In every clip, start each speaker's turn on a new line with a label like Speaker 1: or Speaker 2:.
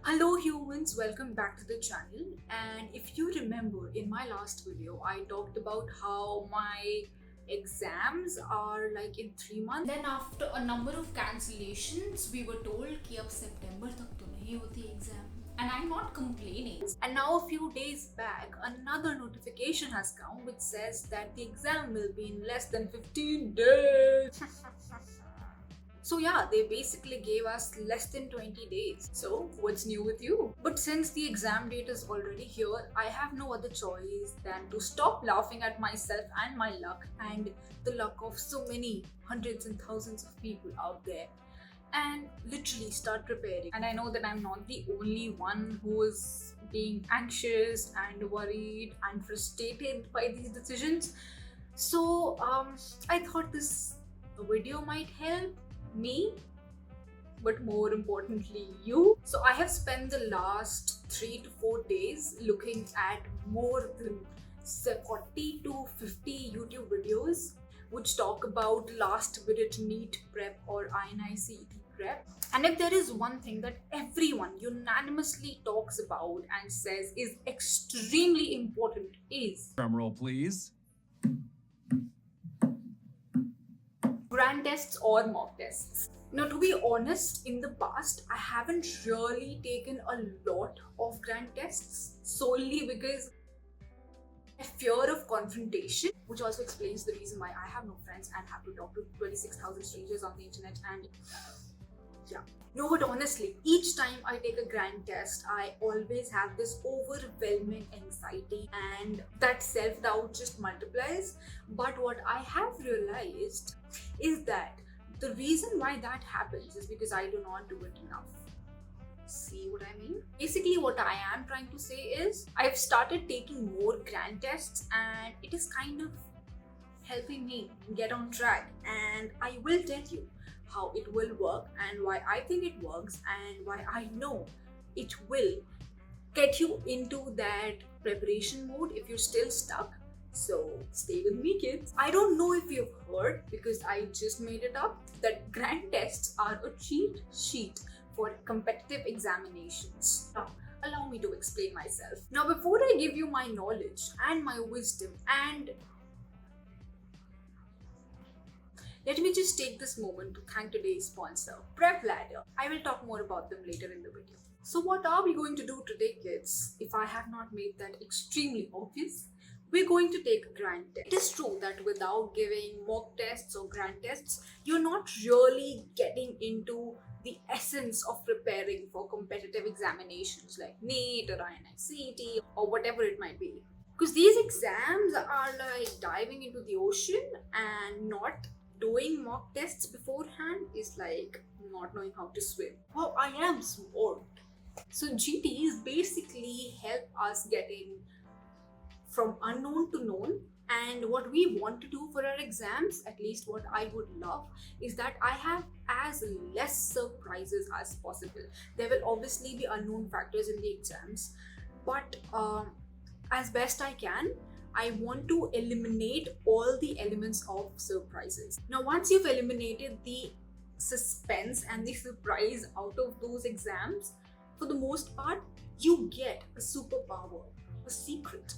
Speaker 1: Hello humans, welcome back to the channel. And if you remember, in my last video I talked about how my exams are like in 3 months. Then after a number of cancellations we were told कि अब September तक तो नहीं होती exam. And I'm not complaining. And now a few days back another notification has come which says that the exam will be in less than 15 days. So yeah, they basically gave us less than 20 days. So what's new with you? But since the exam date is already here, I have no other choice than to stop laughing at myself and my luck and the luck of so many hundreds and thousands of people out there and literally start preparing. And I know that I'm not the only one who is being anxious and worried and frustrated by these decisions. So I thought this video might help me, but more importantly you. So I have spent the last 3 to 4 days looking at more than 40 to 50 YouTube videos which talk about last minute NEET prep or INICET prep. And if there is one thing that everyone unanimously talks about and says is extremely important is,
Speaker 2: drumroll please,
Speaker 1: grand tests or mock tests. Now, to be honest, in the past, I haven't really taken a lot of grand tests solely because I fear of confrontation, which also explains the reason why I have no friends and have to talk to 26,000 strangers on the internet. And yeah. No, but honestly, each time I take a grand test, I always have this overwhelming anxiety and that self-doubt just multiplies. But what I have realized is that the reason why that happens is because I do not do it enough. See what I mean? Basically, what I am trying to say is I've started taking more grand tests and it is kind of helping me get on track, and I will tell you how it will work and why I think it works and why I know it will get you into that preparation mode if you're still stuck. So stay with me, kids. I don't know if you've heard, because I just made it up, that grand tests are a cheat sheet for competitive examinations. Now, allow me to explain myself. Now, before I give you my knowledge and my wisdom, and let me just take this moment to thank today's sponsor, Prepladder. I will talk more about them later in the video. So what are we going to do today, kids? If I have not made that extremely obvious, we're going to take a grand test. It is true that without giving mock tests or grand tests, you're not really getting into the essence of preparing for competitive examinations like NEET or INICET or whatever it might be. Because these exams are like diving into the ocean, and not doing mock tests beforehand is like not knowing how to swim. Wow, I am smart. So GTs basically help us getting from unknown to known, and what we want to do for our exams, at least what I would love, is that I have as less surprises as possible. There will obviously be unknown factors in the exams, but as best I can, I want to eliminate all the elements of surprises. Now, once you've eliminated the suspense and the surprise out of those exams, for the most part, you get a superpower, a secret,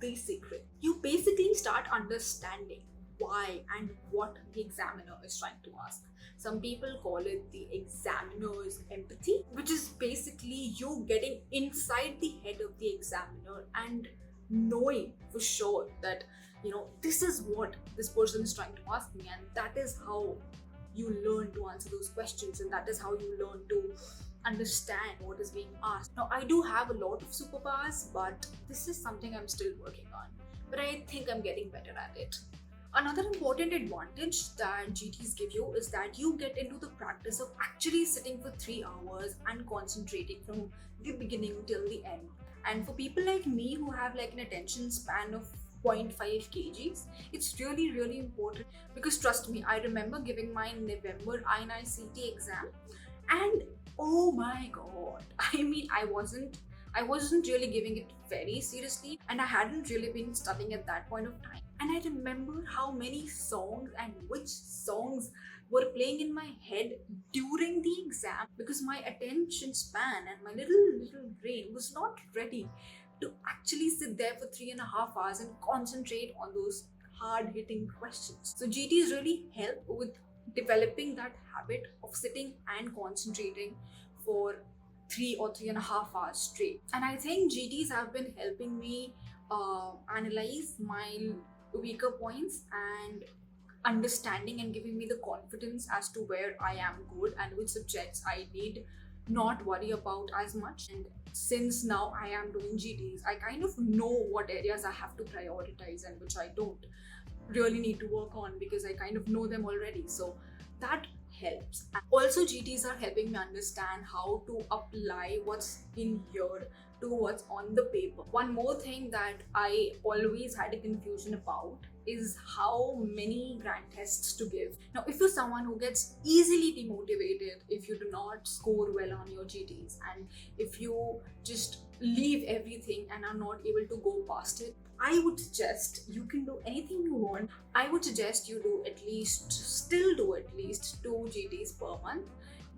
Speaker 1: the secret. You basically start understanding why and what the examiner is trying to ask. Some people call it the examiner's empathy, which is basically you getting inside the head of the examiner and knowing for sure that, you know, this is what this person is trying to ask me, and that is how you learn to answer those questions, and that is how you learn to understand what is being asked. Now, I do have a lot of superpowers, but this is something I'm still working on, but I think I'm getting better at it. Another important advantage that GTs give you is that you get into the practice of actually sitting for 3 hours and concentrating from the beginning till the end. And for people like me who have like an attention span of 0.5 kgs, it's really, really important, because trust me, I remember giving my November INICET exam and oh my god, I mean, I wasn't really giving it very seriously, and I hadn't really been studying at that point of time. And I remember how many songs and which songs were playing in my head during the exam, because my attention span and my little brain was not ready to actually sit there for 3.5 hours and concentrate on those hard hitting questions. So GTs really help with developing that habit of sitting and concentrating for 3 or 3.5 hours straight. And I think GTs have been helping me analyze my weaker points and understanding and giving me the confidence as to where I am good and which subjects I need not worry about as much. And since now I am doing GTs, I kind of know what areas I have to prioritize and which I don't really need to work on, because I kind of know them already. So that helps. Also, GTs are helping me understand how to apply what's in here to what's on the paper. One more thing that I always had a confusion about is how many grand tests to give. Now, if you're someone who gets easily demotivated if you do not score well on your GTs, and if you just leave everything and are not able to go past it, I would suggest you can do anything you want. I would suggest you still do at least 2 GTs per month.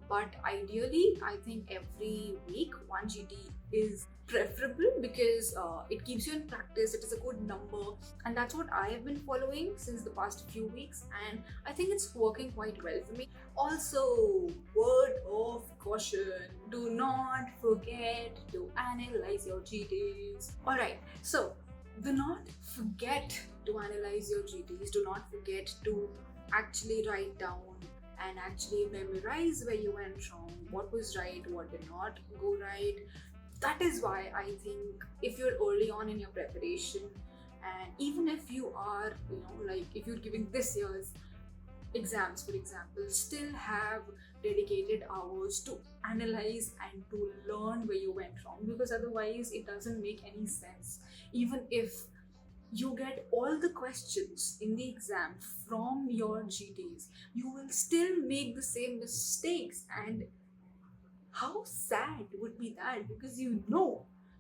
Speaker 1: But ideally, I think every week 1 GT is preferable, because it keeps you in practice. It is a good number, and that's what I have been following since the past few weeks, and I think it's working quite well for me. Also, word of caution: do not forget to analyze your GTs. Alright, so do not forget to analyze your GTs. Do not forget to actually write down and actually memorize where you went wrong, what was right, what did not go right. That is why I think if you're early on in your preparation, and even if you are, if you're giving this year's exams, for example, still have dedicated hours to analyze and to learn where you went wrong, because otherwise it doesn't make any sense. Even if you get all the questions in the exam from your GTs, you will still make the same mistakes. And how sad would be that? Because you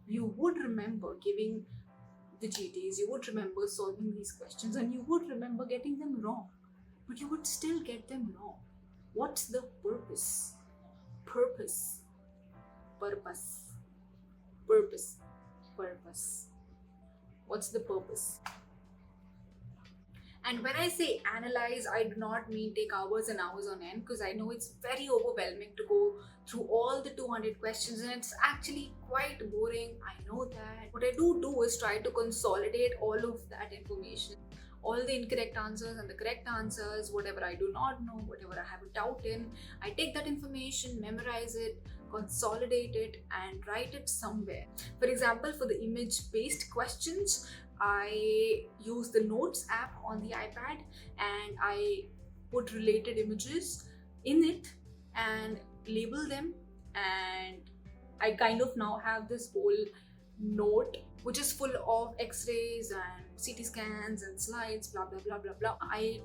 Speaker 1: would remember giving the GTs, you would remember solving these questions, and you would remember getting them wrong, but you would still get them wrong. What's the purpose? Purpose. What's the purpose? And when I say analyze, I do not mean take hours and hours on end, because I know it's very overwhelming to go through all the 200 questions, and it's actually quite boring. I know that. What I do is try to consolidate all of that information, all the incorrect answers and the correct answers, whatever I do not know, whatever I have a doubt in. I take that information, memorize it, consolidate it, and write it somewhere. For example, for the image-based questions, I use the Notes app on the iPad, and I put related images in it and label them, and I kind of now have this whole note which is full of x-rays and CT scans and slides, blah blah blah blah blah. I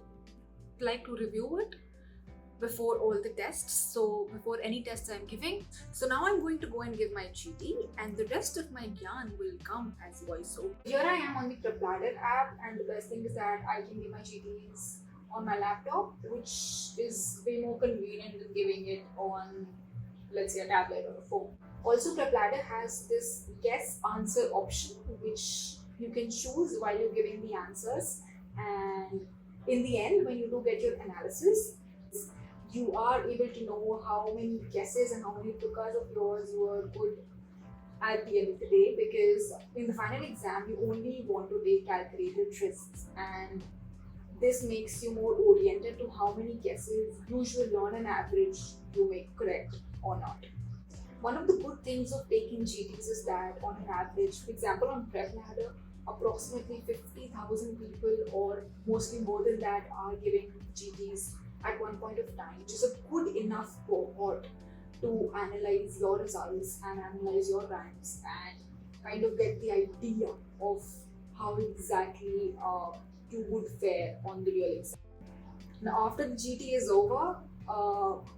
Speaker 1: like to review it before all the tests, so before any tests I'm giving. So now I'm going to go and give my GT, and the rest of my gyan will come as voiceover. Here I am on the Prepladder app, and the best thing is that I can give my GTs on my laptop, which is way more convenient than giving it on, let's say, a tablet or a phone. Also, Prepladder has this guess answer option, which you can choose while you're giving the answers, and in the end, when you do get your analysis, you are able to know how many guesses and how many tukas of yours were good at the end of the day, because in the final exam you only want to take calculated risks, and this makes you more oriented to how many guesses usually on an average you make correct or not. One of the good things of taking GTs is that on an average, for example on Prepladder, approximately 50,000 people, or mostly more than that, are giving GTs at one point of time, which is a good enough cohort to analyze your results and analyze your ranks and kind of get the idea of how exactly you would fare on the real exam. Now after the GT is over,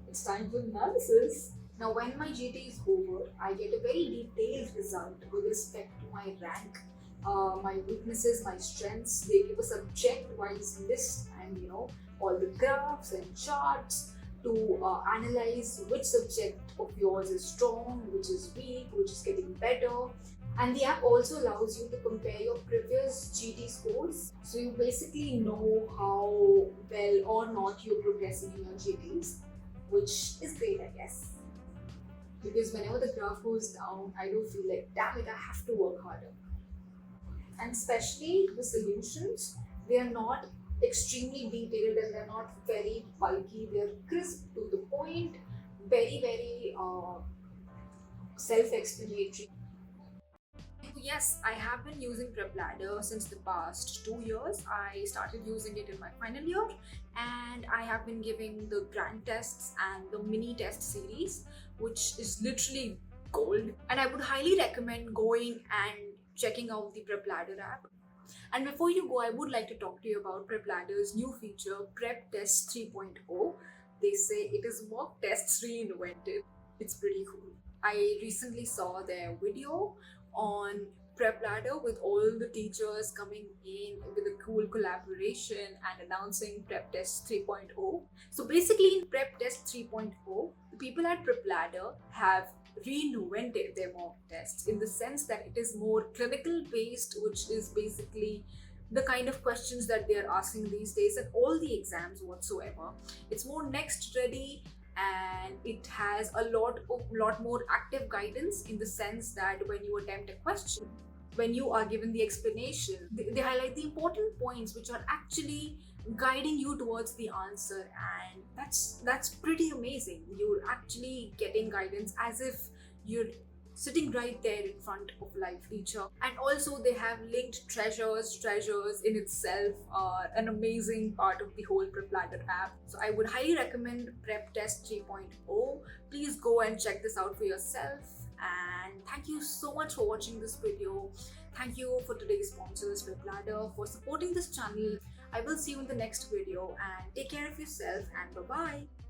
Speaker 1: it's time for analysis. Now when my GT is over, I get a very detailed result with respect to my rank my weaknesses, my strengths. They give a subject-wise list and all the graphs and charts to analyze which subject of yours is strong, which is weak, which is getting better. And the app also allows you to compare your previous GT scores. So you basically know how well or not you're progressing in your GTs, which is great, I guess. Because whenever the graph goes down, I do feel like, damn it, I have to work harder. And especially the solutions, they are not extremely detailed and they're not very bulky. They're crisp to the point, very, very self-explanatory. Yes, I have been using Prepladder since the past 2 years. I started using it in my final year and I have been giving the grand tests and the mini test series, which is literally gold. And I would highly recommend going and checking out the Prepladder app. And before you go, I would like to talk to you about Prepladder's new feature, Prep Test 3.0. They say it is mock tests reinvented. It's pretty cool. I recently saw their video on Prepladder with all the teachers coming in with a cool collaboration and announcing Prep Test 3.0. So basically in Prep Test 3.0, the people at Prepladder have reinvented their mock tests in the sense that it is more clinical based, which is basically the kind of questions that they are asking these days and all the exams whatsoever. It's more next ready and it has a lot more active guidance in the sense that when you attempt a question, when you are given the explanation, they highlight the important points which are actually guiding you towards the answer, and that's pretty amazing. You're actually getting guidance as if you're sitting right there in front of live teacher. And also they have linked treasures in itself are an amazing part of the whole Prepladder app. So I would highly recommend Prep Test 3.0. Please go and check this out for yourself. And thank you so much for watching this video. Thank you for today's sponsors, Prepladder, for supporting this channel. I will see you in the next video and take care of yourself and bye-bye.